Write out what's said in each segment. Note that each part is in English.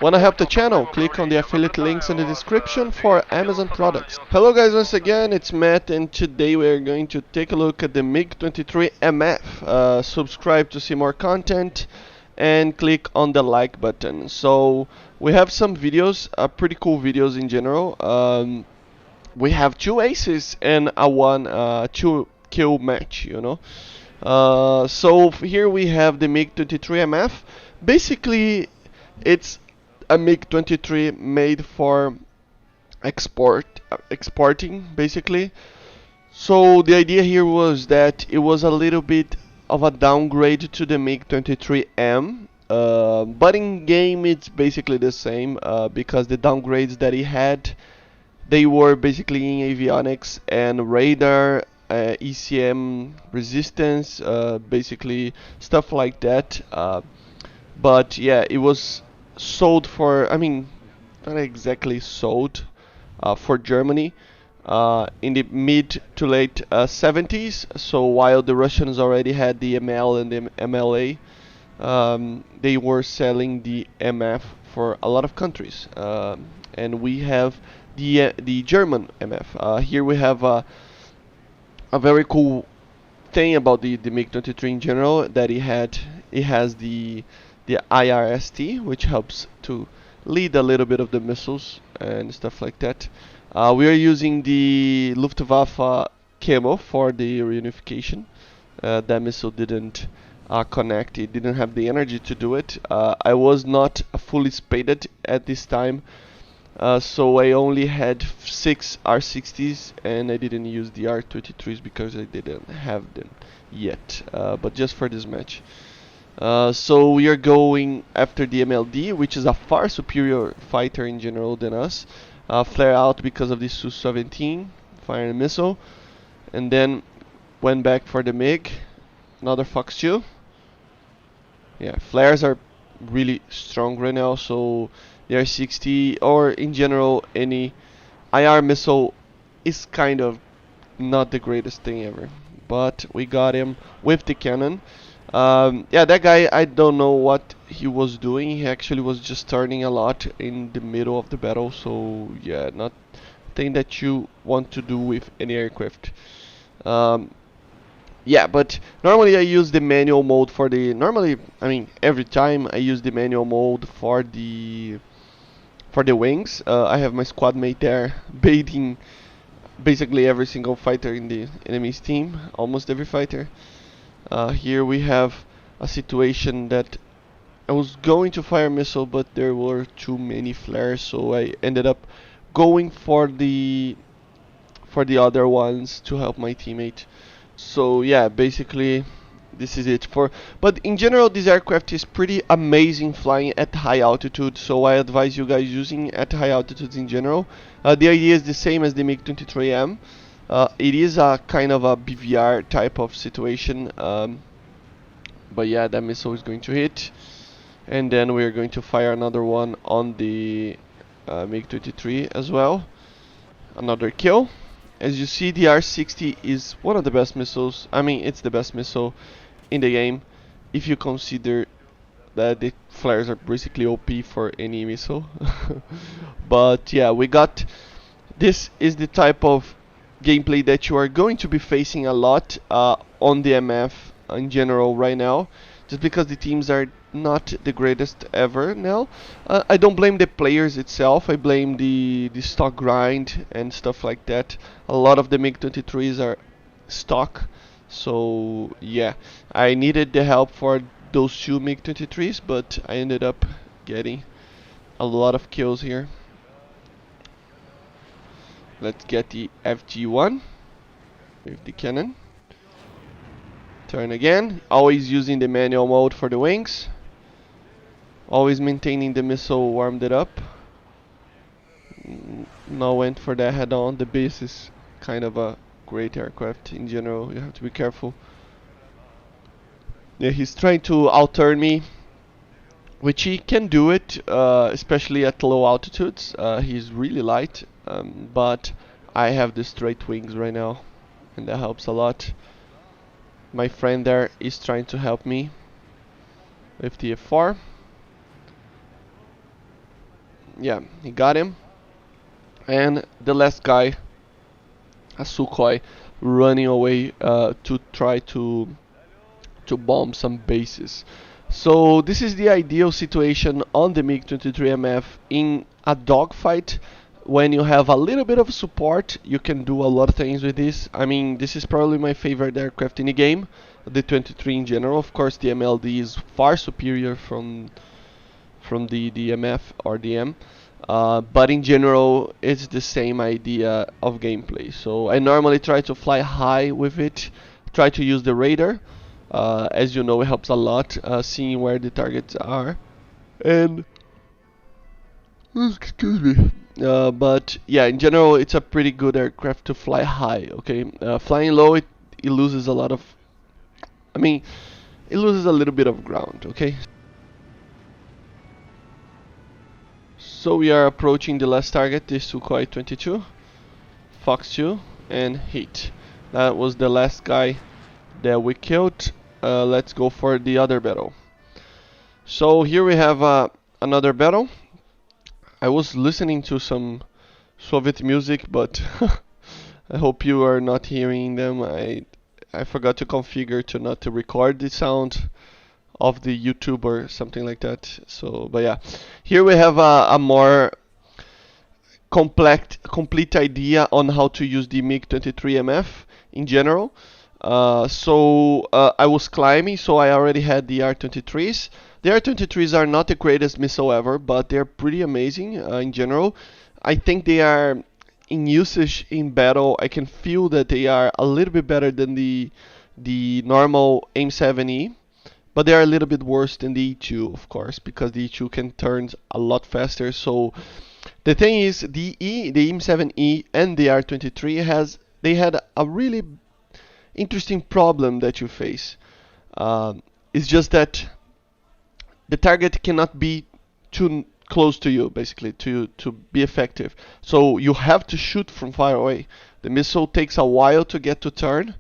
Want to help the channel? Click on the affiliate links in the description for Amazon products. Hello guys, once again it's Matt, and today we are going to take a look at the MiG-23MF. Subscribe to see more content and click on the like button. So we have some videos, pretty cool videos in general. We have two aces and a two kill match, you know. So here we have the MiG-23MF. Basically, it's a MiG-23 made for exporting, basically. So the idea here was that it was a little bit of a downgrade to the MiG-23M. But in game it's basically the same, because the downgrades that it had, they were basically in avionics and radar, ECM resistance, basically stuff like that. But yeah, it was sold for, I mean, not exactly sold, for Germany in the mid to late 70s. So while the Russians already had the ML and the MLA, they were selling the MF for a lot of countries. And we have the German MF. Here we have a very cool thing about the MiG-23 in general, that it has the IRST, which helps to lead a little bit of the missiles and stuff like that. We are using the Luftwaffe camo for the reunification. That missile didn't connect, it didn't have the energy to do it. I was not fully spaded at this time, so I only had 6 R60s and I didn't use the R23s because I didn't have them yet, but just for this match. So we are going after the MLD, which is a far superior fighter in general than us. Flare out because of the Su-17 firing a missile, and then went back for the MiG, another Fox 2. Yeah, flares are really strong right now, so the R60 or in general any IR missile is kind of not the greatest thing ever. But we got him with the cannon. Yeah, that guy, I don't know what he was doing. He actually was just turning a lot in the middle of the battle. So yeah, not thing that you want to do with any aircraft. Um, yeah, but normally I use the manual mode for the. Normally, I mean, every time I use the manual mode for the wings. I have my squad mate there baiting basically every single fighter in the enemy's team, almost every fighter. Here we have a situation that I was going to fire a missile, but there were too many flares, so I ended up going for the other ones to help my teammate. So yeah, basically this is it for. But in general, this aircraft is pretty amazing flying at high altitude, so I advise you guys using at high altitudes in general. The idea is the same as the MiG-23M. It is a kind of a BVR type of situation, but yeah, that missile is going to hit, and then we are going to fire another one on the MiG-23 as well. Another kill. As you see, the R60 is one of the best missiles. I mean, it's the best missile in the game if you consider that the flares are basically OP for any missile. But yeah, we got. This is the type of gameplay that you are going to be facing a lot on the MF in general right now, just because the teams are not the greatest ever now. I don't blame the players itself, I blame the stock grind and stuff like that. A lot of the MiG-23s are stock, so yeah, I needed the help for those two MiG-23s, but I ended up getting a lot of kills here. Let's get the FG1 with the cannon. Turn again, always using the manual mode for the wings. Always maintaining the missile warmed it up. Now went for that head on. The base is kind of a great aircraft in general, you have to be careful. Yeah, he's trying to out-turn me, which he can do it, especially at low altitudes. He's really light, but I have the straight wings right now, and that helps a lot. My friend there is trying to help me with the F4. yeah, he got him. And the last guy, a Sukhoi, running away to try to bomb some bases. So this is the ideal situation on the MiG-23MF in a dogfight. When you have a little bit of support, you can do a lot of things with this. I mean, this is probably my favorite aircraft in the game, the 23 in general. Of course, the MLD is far superior from the MF or the M. But in general, it's the same idea of gameplay. So I normally try to fly high with it, try to use the radar. As you know, it helps a lot seeing where the targets are. And excuse me. But yeah, in general, it's a pretty good aircraft to fly high. Okay, flying low, it loses a lot of. I mean, it loses a little bit of ground. Okay. So we are approaching the last target, this Sukhoi 22, Fox 2, and hit. That was the last guy that we killed. Let's go for the other battle. So here we have another battle. I was listening to some Soviet music, but I hope you are not hearing them. I forgot to configure to not to record the sound of the YouTube or something like that. So, but yeah, here we have a more complete idea on how to use the MiG-23MF in general. I was climbing, so I already had the R-23s. The R-23s are not the greatest missile ever, but they're pretty amazing in general. I think they are in usage in battle. I can feel that they are a little bit better than the normal AIM-7E. But they are a little bit worse than the E2, of course, because the E2 can turn a lot faster. So the thing is, the AIM-7E and the R-23 they had a really interesting problem that you face. It's just that the target cannot be too close to you, basically, to be effective. So you have to shoot from far away. The missile takes a while to get to turn.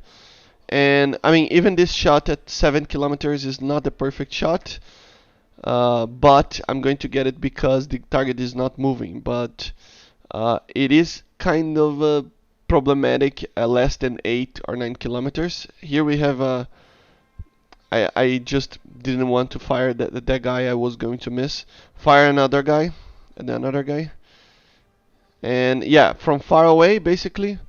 And I mean, even this shot at 7 kilometers is not the perfect shot, but I'm going to get it because the target is not moving. But it is kind of problematic less than 8 or 9 kilometers. Here we have I just didn't want to fire that guy. I was going to miss. Fire another guy, and another guy. And yeah, from far away, basically,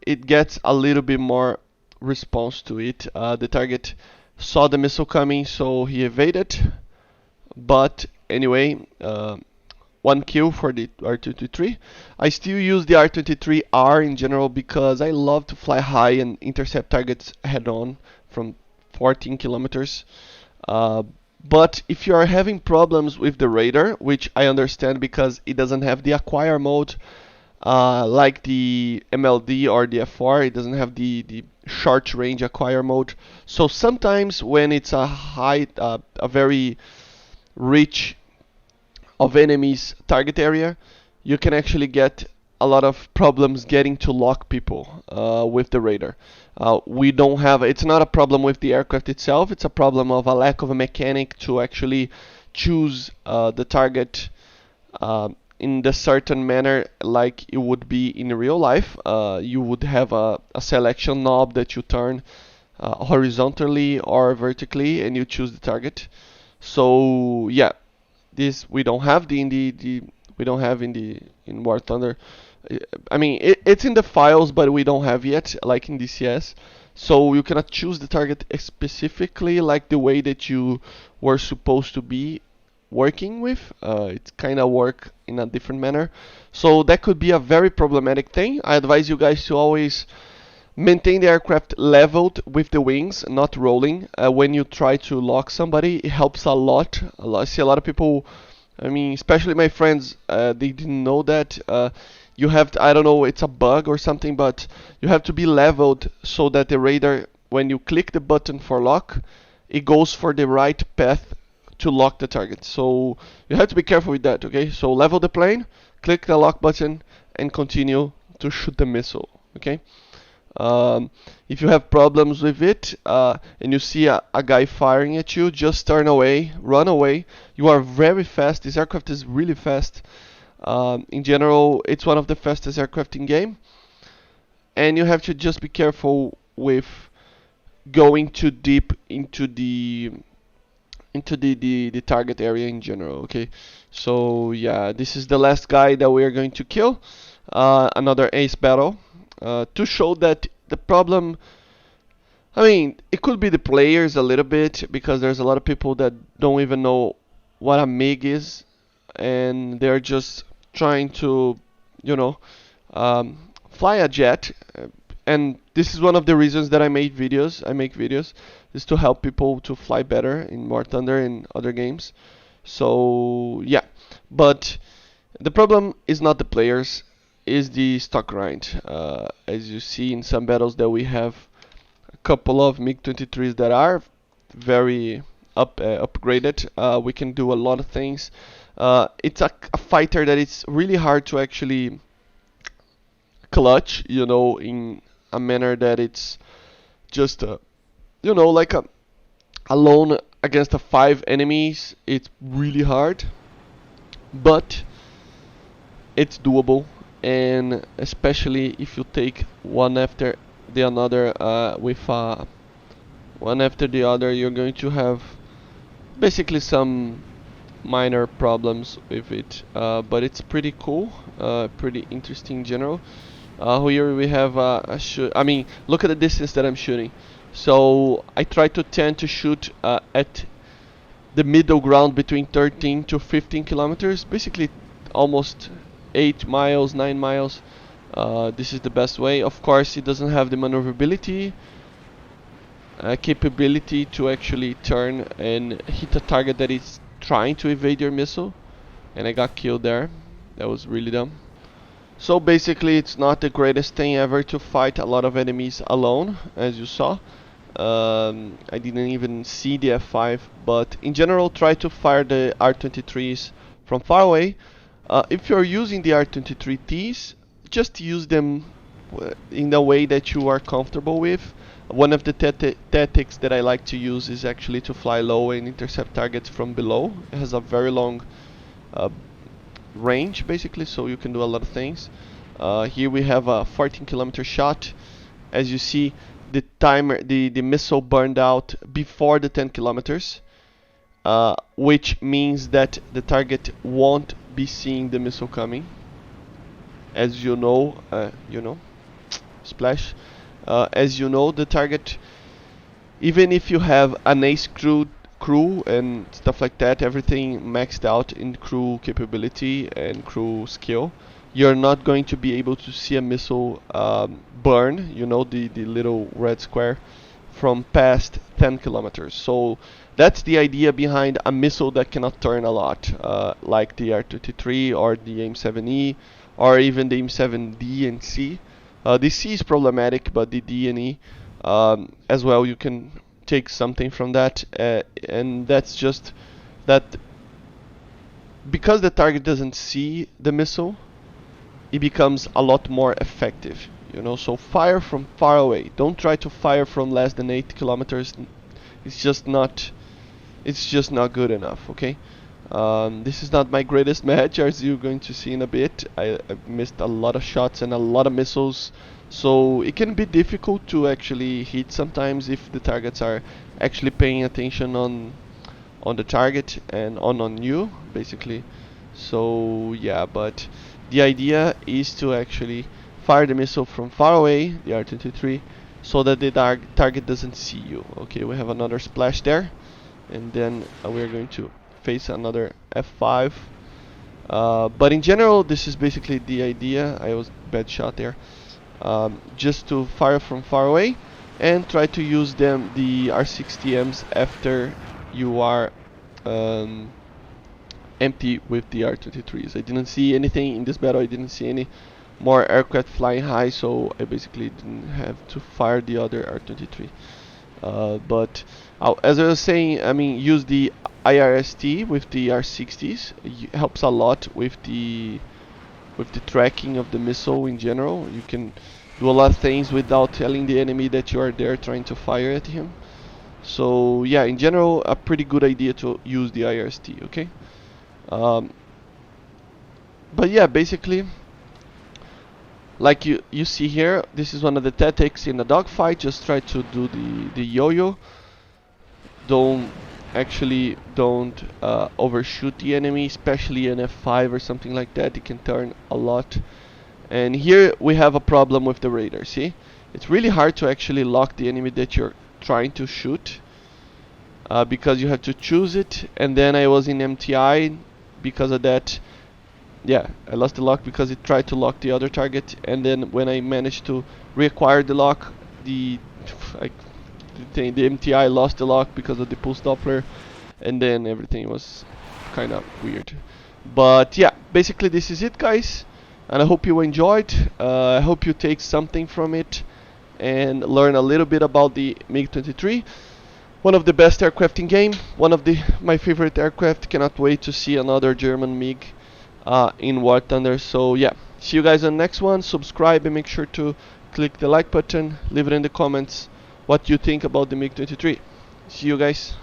it gets a little bit more response to it. The target saw the missile coming, so he evaded. But anyway, one kill for the R-23. I still use the R-23R in general because I love to fly high and intercept targets head-on from 14 kilometers. But if you are having problems with the radar, which I understand because it doesn't have the acquire mode, like the MLD or the F4, it doesn't have the short range acquire mode. So sometimes when it's a very rich of enemies target area, you can actually get a lot of problems getting to lock people with the radar. We don't have, it's not a problem with the aircraft itself, it's a problem of a lack of a mechanic to actually choose the target in the certain manner like it would be in real life. You would have a selection knob that you turn horizontally or vertically and you choose the target. So yeah, this we don't have we don't have in War Thunder. I mean it's in the files, but we don't have yet like in DCS. So you cannot choose the target specifically like the way that you were supposed to be working with. It's kind of work in a different manner. So that could be a very problematic thing. I advise you guys to always maintain the aircraft leveled with the wings, not rolling. When you try to lock somebody, it helps a lot. I see a lot of people, I mean, especially my friends, they didn't know that. You have to, I don't know, it's a bug or something, but you have to be leveled so that the radar, when you click the button for lock, it goes for the right path to lock the target. So you have to be careful with that, okay? So level the plane, click the lock button, and continue to shoot the missile, okay? If you have problems with it and you see a guy firing at you, just turn away, run away. You are very fast. This aircraft is really fast. In general, it's one of the fastest aircraft in game, and you have to just be careful with going too deep into the target area in general. Okay, so yeah, this is the last guy that we are going to kill. Another ace battle to show that the problem. I mean, it could be the players a little bit because there's a lot of people that don't even know what a MiG is, and they're just trying to, you know, fly a jet. And this is one of the reasons that I make videos is to help people to fly better in War Thunder and other games. So yeah, but the problem is not the players, is the stock grind. As you see in some battles that we have a couple of MiG-23s that are very upgraded. We can do a lot of things. It's a fighter that it's really hard to actually clutch, in a manner that it's just, like alone against a 5 enemies. It's really hard, but it's doable, and especially if you take one after the another with one after the other, you're going to have basically some minor problems with it, but it's pretty cool, pretty interesting in general. Here we have I mean, look at the distance that I'm shooting. So I try to tend to shoot at the middle ground between 13 to 15 kilometers, basically almost 8 miles, 9 miles. This is the best way. Of course, it doesn't have the maneuverability capability to actually turn and hit a target that is trying to evade your missile, and I got killed there. That was really dumb. So basically, it's not the greatest thing ever to fight a lot of enemies alone, as you saw. I didn't even see the F5, but in general, try to fire the R-23s from far away. If you're using the R-23Ts, just use them in a way that you are comfortable with. One of the tactics that I like to use is actually to fly low and intercept targets from below. It has a very long range, basically, so you can do a lot of things. Here we have a 14-kilometer shot. As you see, the missile burned out before the 10 kilometers, which means that the target won't be seeing the missile coming. As you know, splash. As you know, the target, even if you have an ace crew and stuff like that, everything maxed out in crew capability and crew skill, you're not going to be able to see a missile burn, the little red square, from past 10 kilometers. So that's the idea behind a missile that cannot turn a lot, like the R-23 or the AIM-7E or even the AIM-7D and C. The C is problematic, but the D and E as well, you can take something from that, and that's just that because the target doesn't see the missile, it becomes a lot more effective. So fire from far away. Don't try to fire from less than 8 kilometers. It's just not good enough. Okay. This is not my greatest match, as you're going to see in a bit. I missed a lot of shots and a lot of missiles, so it can be difficult to actually hit sometimes if the targets are actually paying attention on the target and on you, basically. So yeah, but the idea is to actually fire the missile from far away, the R-23, so that the target doesn't see you. Okay, we have another splash there, and then we're going to face another F5. But in general, this is basically the idea. I was bad shot there. Just to fire from far away and try to use the R60Ms after you are empty with the R-23s. I didn't see anything in this battle. I didn't see any more aircraft flying high, so I basically didn't have to fire the other R-23. But as I was saying, I mean, use the IRST with the R60s. It helps a lot with the tracking of the missile in general. You can do a lot of things without telling the enemy that you are there trying to fire at him. So yeah, in general, a pretty good idea to use the IRST. Okay. But yeah, basically, like you see here, this is one of the tactics in a dogfight. Just try to do the yo-yo. Don't overshoot the enemy, especially in F5 or something like that. It can turn a lot. And here we have a problem with the radar. See, it's really hard to actually lock the enemy that you're trying to shoot, because you have to choose it. And then I was in MTI because of that. Yeah, I lost the lock because it tried to lock the other target, and then when I managed to reacquire the lock, the MTI lost the lock because of the pulse Doppler, and then everything was kind of weird. But yeah, basically this is it, guys, and I hope you enjoyed. I hope you take something from it and learn a little bit about the MiG-23. One of the best aircraft in game, my favorite aircraft. Cannot wait to see another German MiG in War Thunder. So yeah, see you guys on the next one. Subscribe and make sure to click the like button. Leave it in the comments what you think about the MiG-23. See you guys.